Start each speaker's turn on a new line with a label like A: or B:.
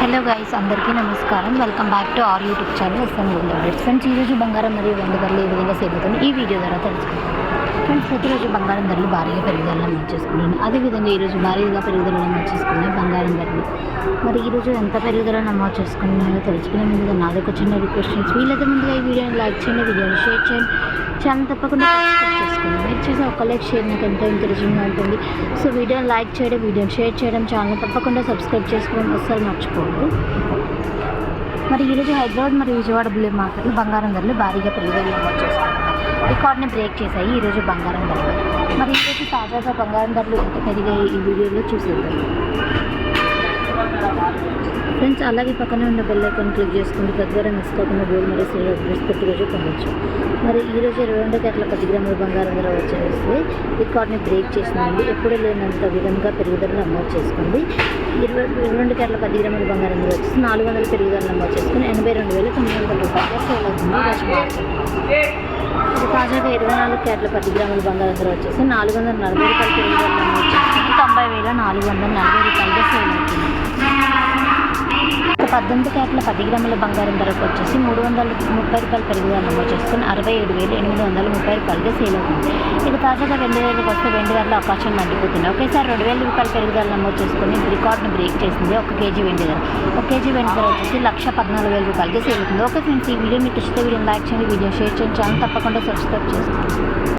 A: Hello guys, అందరికీ నమస్కారం. Welcome back to our YouTube channel SN gold updates. Friends, ఈరోజు బంగారం మరియు వెండి ధరలు ఏ విధంగా సేల్ అవుతుంది ఈ వీడియో ద్వారా తెలుసుకుంటాం. ఫ్రెండ్స్, ప్రతిరోజు బంగారం ధరలు భారీగా పెరుగుదల నమోదు చేసుకున్నాను. అదేవిధంగా ఈరోజు భారీగా పెరుగుదల నమోదు చేసుకున్నాయి బంగారం ధరలు. మరి ఈరోజు ఎంత పెరుగుదల నమోదు చేసుకున్నాయో తెలుసుకునే ముందుగా నాది ఒక చిన్న రిక్వెస్ట్. వీళ్ళైతే ముందుగా ఈ వీడియోని లైక్ చేయండి, వీడియోని షేర్ చేయండి, ఛానల్ తప్పకుండా సబ్స్క్రైబ్ చేసుకోండి. మీరు చేసే ఒక లైక్ షేర్ నాకు ఎంతో ఎంకరేజింగ్గా ఉంటుంది. సో వీడియోని లైక్ చేయడం, వీడియోని షేర్ చేయడం, ఛానల్ తప్పకుండా సబ్స్క్రైబ్ చేసుకోవడం అస్సలు మర్చిపోవద్దు. మరి ఈరోజు హైదరాబాద్ మరియు విజయవాడ బులియన్ మార్కెట్లో బంగారం ధరలు భారీగా పెరుగుదల నమోదు చేసుకున్నాయి. రికార్డ్ని బ్రేక్ చేశాయి ఈరోజు బంగారం ధరలు. మరి ఈరోజు తాజాగా బంగారం ధరలు ఎంత పెరిగాయి ఈ వీడియోలో చూసేద్దాం. ఫ్రెండ్స్, అలాగే పక్కనే ఉన్న బెల్ ఐకాన్ క్లిక్ చేసుకుంటే తద్వారా మిస్ కాకుండా గోల్డ్ మరియు సిల్వర్ అప్డేట్స్ ప్రతిరోజు పొందొచ్చు. మరి ఈరోజు 22 క్యారెట్ల 10 గ్రాముల బంగారం ధర వచ్చేసి రికార్డ్ని బ్రేక్ చేసిందండి. ఎప్పుడూ లేనంత విధంగా పెరుగుదల నమోదు చేసుకుంది. 22 క్యారెట్ల 10 గ్రాముల బంగారం ధర వచ్చేసి 400 పెరుగుదల నమోదు చేసుకుని 82,900 రూపాయలుగా సేల్ అవుతుంది రోజు మార్కెట్. ఇది తాజాగా 24 క్యారెట్ల 10 గ్రాముల బంగారం ధర వచ్చేసి 440 రూపాయలు పెరుగుదల నమోదు చేసుకుని 90,440 రూపాయలుగా సేల్ అవుతుంది. 18 క్యారెట్ల 10 గ్రాముల బంగారం ధరకు వచ్చేసి 330 రూపాయలు పెరుగుదల నమోదు చేసుకుని 67,830 రూపాయలుగా సేల్ అవుతుంది. ఇక తాజాగా వెండి ధరలకు వస్తే వెండి ధరల అవకాశం మండిపోతుంది. ఒకేసారి 2,000 రూపాయలు పెరుగుదల నమోదు చేసుకుని రికార్డును బ్రేక్ చేసింది 1 కేజీ వెండి ధర. 1 కేజీ వెండి ధర వచ్చేసి 1,14,000 రూపాయలుగా సేల్ అవుతుంది. ఓకే ఫ్రెండ్స్, ఈ వీడియో మీకు ఇష్టం వీడియోని లైక్ చేయండి, వీడియో షేర్ చేయండి, ఛానల్ తప్పకుండా సబ్స్క్రైబ్ చేసుకోండి.